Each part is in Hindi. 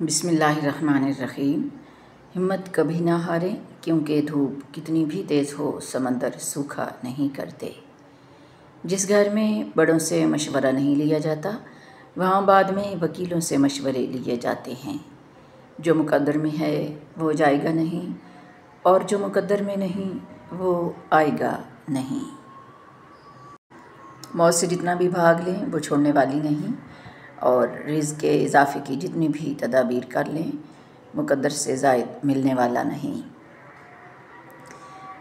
बिस्मिल्लाहिर्रहमानिर्रहीम। हिम्मत कभी ना हारे, क्योंकि धूप कितनी भी तेज़ हो समंदर सूखा नहीं करते। जिस घर में बड़ों से मशवरा नहीं लिया जाता, वहाँ बाद में वकीलों से मशवरे लिए जाते हैं। जो मुकद्दर में है वो जाएगा नहीं, और जो मुकद्दर में नहीं वो आएगा नहीं। मौत से जितना भी भाग लें वो छोड़ने वाली नहीं, और रिज़्क़ के इजाफ़े की जितनी भी तदाबीर कर लें मुकद्दर से ज़ायद मिलने वाला नहीं।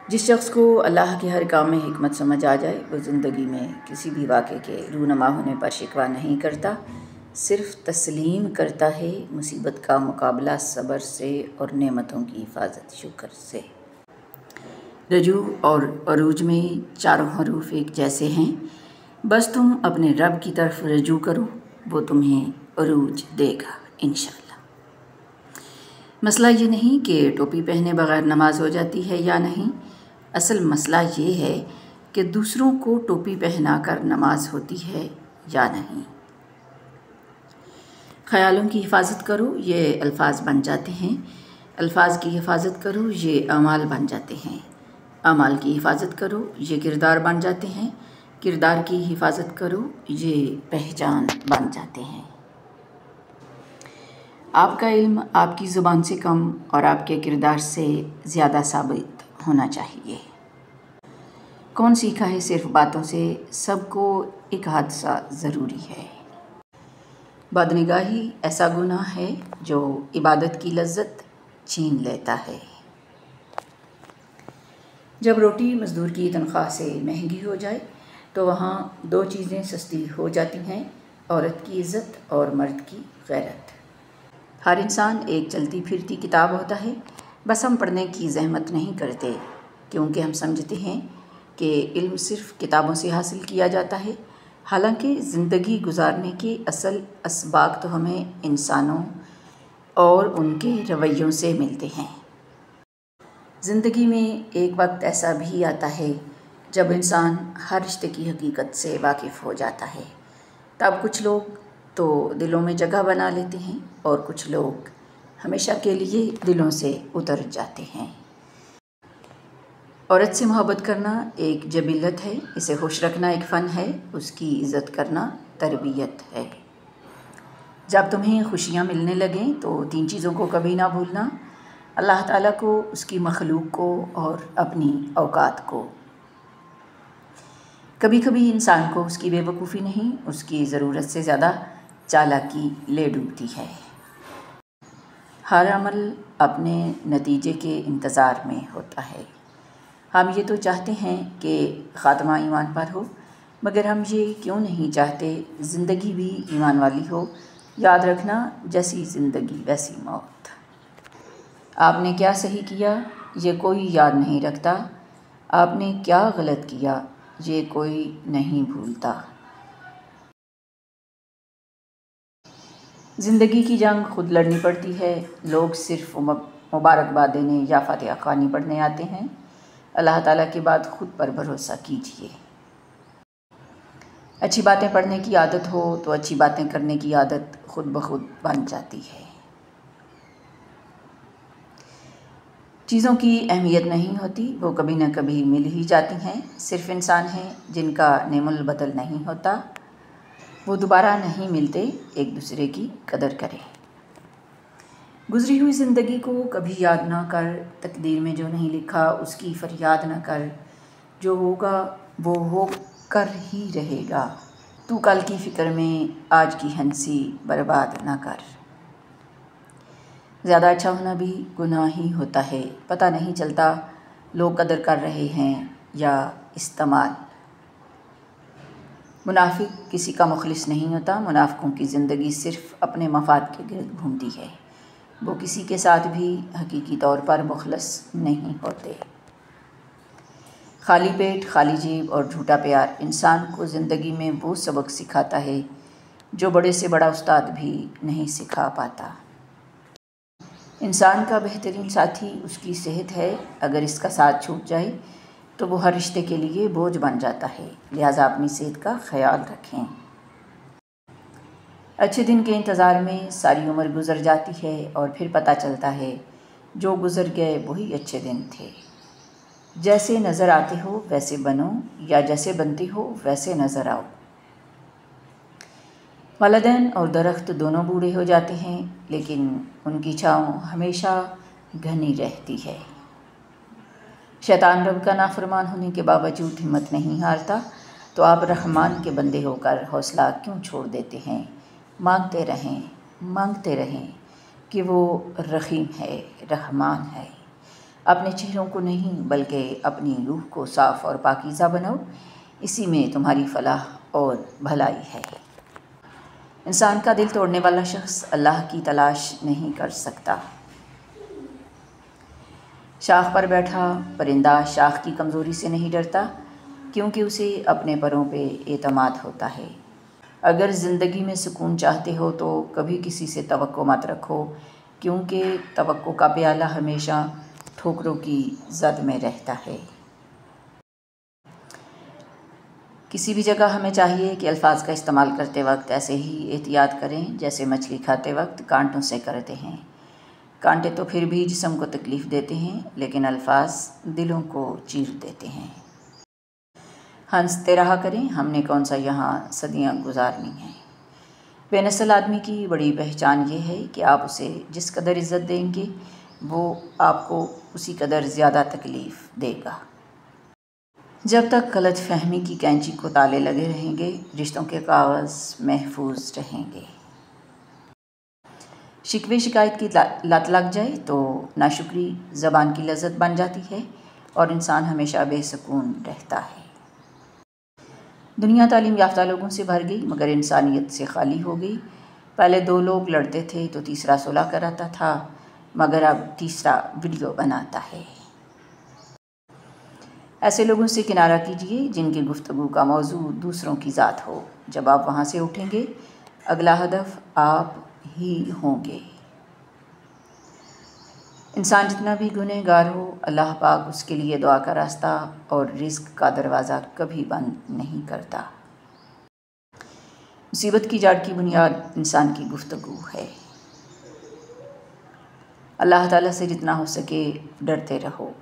जिस शख्स को अल्लाह के हर काम में हिकमत समझ आ जाए, वो ज़िंदगी में किसी भी वाक़े के रूनमा होने पर शिकवा नहीं करता, सिर्फ़ तस्लीम करता है मुसीबत का मुकाबला सब्र से और नेमतों की हिफाजत शुक्र से। रजू और अरूज में चारों हरूफ एक जैसे हैं, बस तुम अपने रब की तरफ रजू करो, वो तुम्हें अरूज देगा इंशाअल्लाह। मसला ये नहीं कि टोपी पहने बगैर नमाज हो जाती है या नहीं, असल मसला ये है कि दूसरों को टोपी पहनाकर नमाज होती है या नहीं। ख़यालों की हिफाजत करो, ये अल्फाज बन जाते हैं। अल्फाज की हिफाजत करो, ये अमाल बन जाते हैं। अमाल की हिफाजत करो, ये किरदार बन जाते हैं। किरदार की हिफाजत करो, ये पहचान बन जाते हैं। आपका इल्म आपकी ज़ुबान से कम और आपके किरदार से ज़्यादा साबित होना चाहिए। कौन सीखा है सिर्फ बातों से, सबको एक हादसा ज़रूरी है। बदनिगाही ऐसा गुनाह है जो इबादत की लज्जत छीन लेता है। जब रोटी मज़दूर की तनख्वाह से महंगी हो जाए तो वहाँ दो चीज़ें सस्ती हो जाती हैं, औरत की इज़्ज़त और मर्द की गैरत। हर इंसान एक चलती फिरती किताब होता है, बस हम पढ़ने की ज़हमत नहीं करते, क्योंकि हम समझते हैं कि इल्म सिर्फ़ किताबों से हासिल किया जाता है। हालांकि ज़िंदगी गुजारने के असल असबाब तो हमें इंसानों और उनके रवैयों से मिलते हैं। ज़िंदगी में एक वक्त ऐसा भी आता है जब इंसान हर रिश्ते की हकीकत से वाकिफ़ हो जाता है। तब कुछ लोग तो दिलों में जगह बना लेते हैं और कुछ लोग हमेशा के लिए दिलों से उतर जाते हैं। औरत से मोहब्बत करना एक जबीलत है, इसे खुश रखना एक फ़न है, उसकी इज़्ज़त करना तरबियत है। जब तुम्हें खुशियाँ मिलने लगें तो तीन चीज़ों को कभी ना भूलना: अल्लाह ताला को, उसकी मखलूक को और अपनी औकात को। कभी कभी इंसान को उसकी बेवकूफ़ी नहीं, उसकी ज़रूरत से ज़्यादा चालाकी ले डूबती है। हर अमल अपने नतीजे के इंतज़ार में होता है। हम ये तो चाहते हैं कि ख़ात्मा ईमान पर हो, मगर हम ये क्यों नहीं चाहते ज़िंदगी भी ईमान वाली हो। याद रखना, जैसी ज़िंदगी वैसी मौत। आपने क्या सही किया ये कोई याद नहीं रखता, आपने क्या गलत किया ये कोई नहीं भूलता। ज़िंदगी की जंग खुद लड़नी पड़ती है, लोग सिर्फ मुबारकबाद देने या फातिहा ख़्वानी पढ़ने आते हैं। अल्लाह ताला के बाद खुद पर भरोसा कीजिए। अच्छी बातें पढ़ने की आदत हो तो अच्छी बातें करने की आदत खुद ब खुद बन जाती है। चीज़ों की अहमियत नहीं होती, वो कभी न कभी मिल ही जाती हैं। सिर्फ इंसान हैं जिनका नेमुल बदल नहीं होता, वो दोबारा नहीं मिलते। एक दूसरे की कदर करें। गुजरी हुई ज़िंदगी को कभी याद ना कर, तकदीर में जो नहीं लिखा उसकी फरियाद ना कर। जो होगा वो हो कर ही रहेगा, तू कल की फ़िक्र में आज की हंसी बर्बाद ना कर। ज़्यादा अच्छा होना भी गुनाह ही होता है, पता नहीं चलता लोग कदर कर रहे हैं या इस्तेमाल। मुनाफिक किसी का मुखलिस नहीं होता, मुनाफिकों की ज़िंदगी सिर्फ़ अपने मफाद के गिर्द घूमती है, वो किसी के साथ भी हकीकी तौर पर मुखलिस नहीं होते। खाली पेट, खाली जेब और झूठा प्यार इंसान को ज़िंदगी में वो सबक सिखाता है जो बड़े से बड़ा उस्ताद भी नहीं सिखा पाता। इंसान का बेहतरीन साथी उसकी सेहत है, अगर इसका साथ छूट जाए तो वो हर रिश्ते के लिए बोझ बन जाता है। लिहाजा अपनी सेहत का ख्याल रखें। अच्छे दिन के इंतज़ार में सारी उम्र गुज़र जाती है और फिर पता चलता है जो गुज़र गए वही अच्छे दिन थे। जैसे नज़र आते हो वैसे बनो या जैसे बनते हो वैसे नज़र आओ। वालिदैन और दरख्त दोनों बूढ़े हो जाते हैं, लेकिन उनकी छाँव हमेशा घनी रहती है। शैतान रब का नाफरमान होने के बावजूद हिम्मत नहीं हारता, तो आप रहमान के बंदे होकर हौसला क्यों छोड़ देते हैं। मांगते रहें कि वो रहीम है, रहमान है। अपने चेहरों को नहीं बल्कि अपनी रूह को साफ़ और पाकीज़ा बनाओ, इसी में तुम्हारी फलाह और भलाई है। इंसान का दिल तोड़ने वाला शख्स अल्लाह की तलाश नहीं कर सकता। शाख पर बैठा परिंदा शाख की कमज़ोरी से नहीं डरता, क्योंकि उसे अपने परों पे एतमाद होता है। अगर ज़िंदगी में सुकून चाहते हो तो कभी किसी से तवक्को मत रखो, क्योंकि तवक्को का प्याला हमेशा ठोकरों की जद में रहता है। किसी भी जगह हमें चाहिए कि अल्फाज का इस्तेमाल करते वक्त ऐसे ही एहतियात करें जैसे मछली खाते वक्त कांटों से करते हैं। कांटे तो फिर भी जिस्म को तकलीफ़ देते हैं, लेकिन अल्फाज दिलों को चीर देते हैं। हंसते रहा करें, हमने कौन सा यहाँ सदियाँ गुजारनी हैं। बेनस्ल आदमी की बड़ी पहचान ये है कि आप उसे जिस कदर इज़्ज़त देंगे वो आपको उसी कदर ज़्यादा तकलीफ़ देगा। जब तक गलत फहमी की कैंची को ताले लगे रहेंगे, रिश्तों के कागज़ महफूज रहेंगे। शिकवे शिकायत की लत लग जाए तो नाशुक्री ज़बान की लज़्ज़त बन जाती है और इंसान हमेशा बेसुकून रहता है। दुनिया तालीम याफ्ता लोगों से भर गई मगर इंसानियत से खाली हो गई। पहले 2 लोग लड़ते थे तो तीसरा सुलह कराता था, मगर अब तीसरा वीडियो बनाता है। ऐसे लोगों से किनारा कीजिए जिनकी गुफ्तगू का मौजू दूसरों की ज़ात हो। जब आप वहाँ से उठेंगे, अगला हदफ आप ही होंगे। इंसान जितना भी गुनहगार हो, अल्लाह पाक उसके लिए दुआ का रास्ता और रिज़्क़ का दरवाज़ा कभी बंद नहीं करता। मुसीबत की जड़ की बुनियाद इंसान की गुफ्तगू है। अल्लाह ताला से जितना हो सके डरते रहो।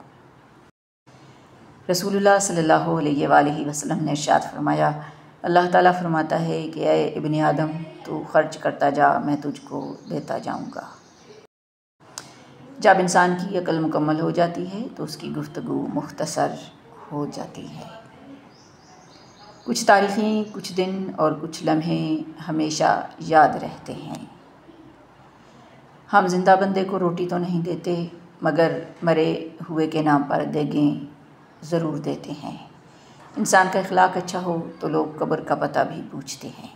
रसूलुल्लाह सल्लल्लाहु अलैहि वसल्लम ने इरशाद फरमाया, अल्लाह ताला फरमाता है कि ऐ इब्ने आदम, तू खर्च करता जा, मैं तुझको देता जाऊँगा। जब इंसान की अक्ल मुकम्मल हो जाती है तो उसकी गुफ्तगू मुख्तसर हो जाती है। कुछ तारीखें, कुछ दिन और कुछ लम्हे हमेशा याद रहते हैं। हम जिंदा बंदे को रोटी तो नहीं देते, मगर मरे हुए के नाम पर देगें ज़रूर देते हैं। इंसान का अखलाक अच्छा हो तो लोग कब्र का पता भी पूछते हैं।